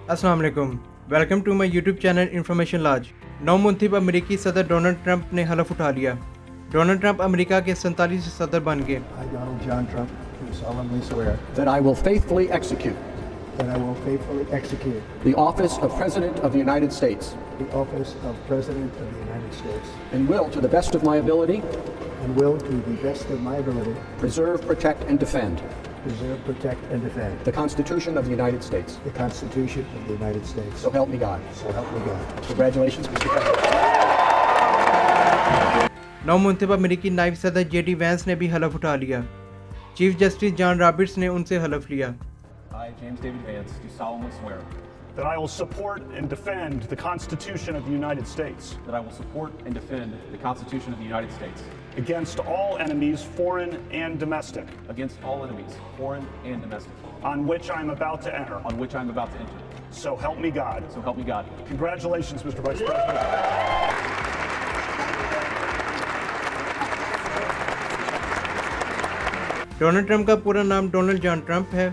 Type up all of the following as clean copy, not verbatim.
अस्सलाम वालेकुम। Welcome to my YouTube channel information laws. नौमुंतखब अमेरिकी सदर डोनाल्ड ट्रंप ने हलफ उठा लिया। डोनाल्ड ट्रंप अमेरिका के 47 सदर बन गए। I, Donald John Trump, do solemnly swear that I will faithfully execute that I will faithfully execute the office of President of the United States the office of President of the United States and will, to the best of my ability, and will, to the best of my ability, preserve, protect, and defend preserve, protect, and defend the Constitution of the United States. the Constitution of the United States. So help me God. So help me God. Congratulations, Mr. President. नौमुंतखब अमेरिकी नायब सदर JD Vance ने भी हलफ उठा लिया। Chief justice John Roberts ने उनसे हलफ लिया। I, James David Vance, do solemnly swear that I will support and defend the Constitution of the United States that I will support and defend the Constitution of the United States against all enemies, foreign and domestic, against all enemies, foreign and domestic, on which I am about to enter. on which I am about to enter. So help me God. So help me God. Congratulations, Mr. Vice President. Donald Trump का पूरा नाम Donald John Trump है।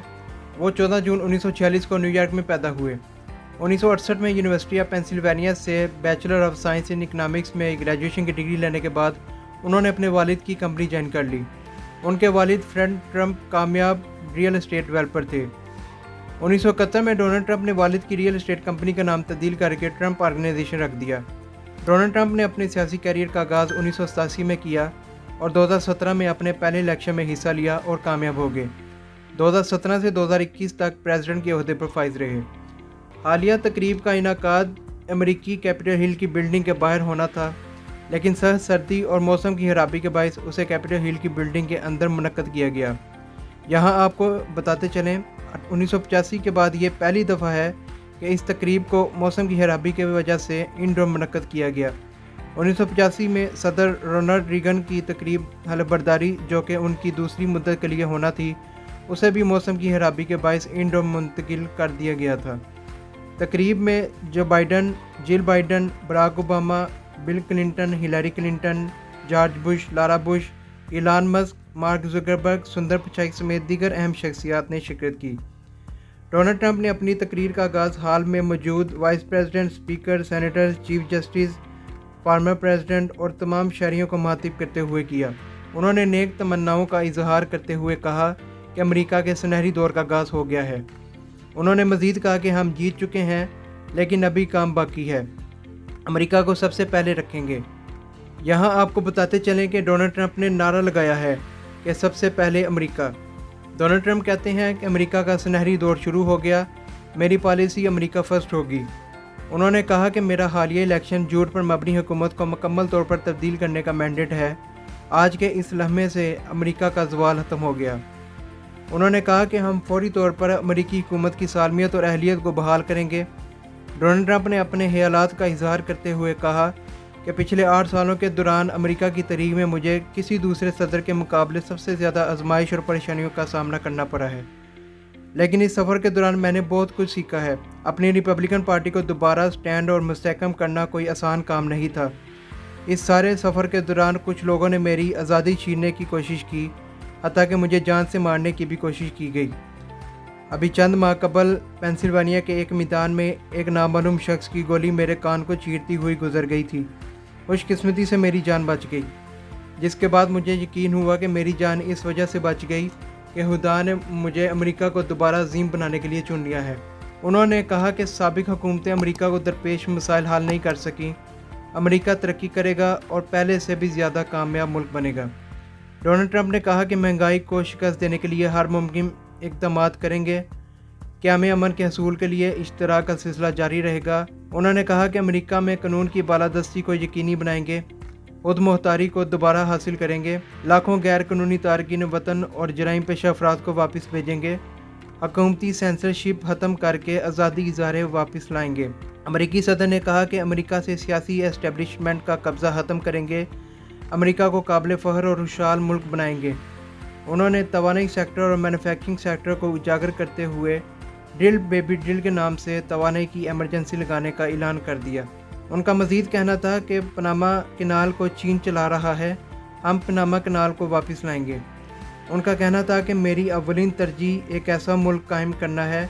वो 14 जून 1946 को New York में पैदा हुए। 1968 में यूनिवर्सिटी ऑफ पेंसिल्वेनिया से bachelor of science in economics में ग्रेजुएशन की डिग्री लेने के बाद उन्होंने अपने वालिद की कंपनी ज्वाइन कर ली। उनके वालिद फ्रेड ट्रंप कामयाब रियल एस्टेट डेवलपर थे। 1971 में डोनाल्ड ट्रंप ने वालिद की रियल एस्टेट कंपनी का नाम तब्दील करके ट्रंप ऑर्गेनाइजेशन रख दिया। डोनाल्ड ट्रंप ने अपने सियासी कैरियर का आगाज़ 1987 में किया और 2017 में अपने पहले इलेक्शन में हिस्सा लिया और कामयाब हो गए। 2017 से 2021 तक प्रेसिडेंट के ओहदे पर फाइज रहे। हालिया तकरीब का इनाकाद अमेरिकी कैपिटल हिल की बिल्डिंग के बाहर होना था, लेकिन सहज सर्दी और मौसम की खराबी के बायस उसे कैपिटल हिल की बिल्डिंग के अंदर मुनक्कद किया गया। यहाँ आपको बताते चलें 1985 के बाद ये पहली दफ़ा है कि इस तकरीब को मौसम की खराबी की वजह से इंडोर मुनक्कद किया गया। 1985 में सदर रोनाल्ड रीगन की तकरीब हलफबरदारी जो कि उनकी दूसरी मुद्दत के लिए होना थी, उसे भी मौसम की खराबी के बायस इंडोर मुंतकिल कर दिया गया था। तकरीब में जो Biden, Jill Biden, Barack Obama, Bill Clinton, Hillary Clinton, George Bush, Laura Bush, Elon Musk, Mark Zuckerberg, Sundar Pichai समेत दीगर अहम शख्सियात ने शिरकत की। डोनाल्ड ट्रंप ने अपनी तकरीर का आगाज़ हाल में मौजूद vice president, speaker, senator, chief justice, farmer president और तमाम शहरियों को मुखातिब करते हुए किया। उन्होंने नेक तमन्नाओं का इजहार करते हुए कहा कि अमेरिका के सुनहरी दौर का आगाज़ हो गया है। उन्होंने मज़ीद कहा कि हम जीत चुके हैं, लेकिन अभी काम बाकी है। अमेरिका को सबसे पहले रखेंगे। यहाँ आपको बताते चलें कि डोनाल्ड ट्रंप ने नारा लगाया है कि सबसे पहले अमेरिका। डोनाल्ड ट्रंप कहते हैं कि अमेरिका का सुनहरी दौर शुरू हो गया, मेरी पॉलिसी अमेरिका फ़र्स्ट होगी। उन्होंने कहा कि मेरा हालिया इलेक्शन झूठ पर मबनी हुकूमत को मुकम्मल तौर पर तब्दील करने का मैंडेट है। आज के इस लम्हे से अमेरिका का ज़वाल ख़त्म हो गया। उन्होंने कहा कि हम फौरी तौर पर अमेरिकी हुकूमत की सालमियत और अहलियत को बहाल करेंगे। डोनाल्ड ट्रंप ने अपने ख्यालात का इजहार करते हुए कहा कि पिछले 8 सालों के दौरान अमेरिका की तारीख में मुझे किसी दूसरे सदर के मुकाबले सबसे ज़्यादा आजमाइश और परेशानियों का सामना करना पड़ा है, लेकिन इस सफ़र के दौरान मैंने बहुत कुछ सीखा है। अपनी रिपब्लिकन पार्टी को दोबारा स्टैंड और मुस्तहकम करना कोई आसान काम नहीं था। इस सारे सफ़र के दौरान कुछ लोगों ने मेरी आज़ादी छीनने की कोशिश की, हत्ता कि मुझे जान से मारने की भी कोशिश की गई। अभी चंद माह कबल पेंसिल्वेनिया के एक मैदान में एक नामालूम शख्स की गोली मेरे कान को चीरती हुई गुजर गई थी। खुशकिस्मती से मेरी जान बच गई, जिसके बाद मुझे यकीन हुआ कि मेरी जान इस वजह से बच गई कि खुदा ने मुझे अमेरिका को दोबारा अज़ीम बनाने के लिए चुन लिया है। उन्होंने कहा कि साबिक हुकूमतें अमेरिका को दरपेश मसाइल हल नहीं कर सकीं। अमेरिका तरक्की करेगा और पहले से भी ज़्यादा कामयाब मुल्क बनेगा। डोनाल्ड ट्रंप ने कहा कि महंगाई को शिकस्त देने के लिए हर मुमकिन इक़दाम करेंगे। क़याम अमन के हसूल के लिए इश्तराक का सिलसिला जारी रहेगा। उन्होंने कहा कि अमेरिका में कानून की बालादस्ती को यकीनी बनाएंगे, खुद मुख्तारी को दोबारा हासिल करेंगे, लाखों गैर कानूनी तारकीन वतन और जराइम पेशा अफराद को वापस भेजेंगे, हुकूमती सेंसरशिप ख़त्म करके आज़ादी इज़हार वापस लाएंगे। अमेरिकी सदर ने कहा कि अमेरिका से सियासी एस्टेब्लिशमेंट का कब्ज़ा ख़त्म करेंगे, अमेरिका को काबिल फ़ख्र और खुशहाल मुल्क बनाएंगे। उन्होंने तवानाई सेक्टर और मैन्युफैक्चरिंग सेक्टर को उजागर करते हुए ड्रिल बेबी ड्रिल के नाम से तवानाई की एमरजेंसी लगाने का ऐलान कर दिया। उनका मज़ीद कहना था कि पनामा कैनाल को चीन चला रहा है, हम पनामा कैनाल को वापस लाएंगे। उनका कहना था कि मेरी अव्वलीन तरजीह एक ऐसा मुल्क कायम करना है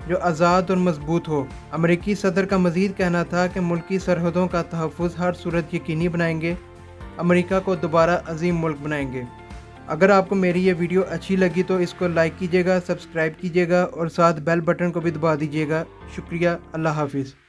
جو آزاد اور مضبوط ہو۔ امریکی صدر کا مزید کہنا تھا کہ ملکی سرحدوں کا تحفظ ہر صورت یقینی بنائیں گے، امریکہ کو دوبارہ عظیم ملک بنائیں گے۔ اگر آپ کو میری یہ ویڈیو اچھی لگی تو اس کو لائک کیجیے گا، سبسکرائب کیجیے گا اور ساتھ بیل بٹن کو بھی دبا دیجیے گا۔ شکریہ، اللہ حافظ۔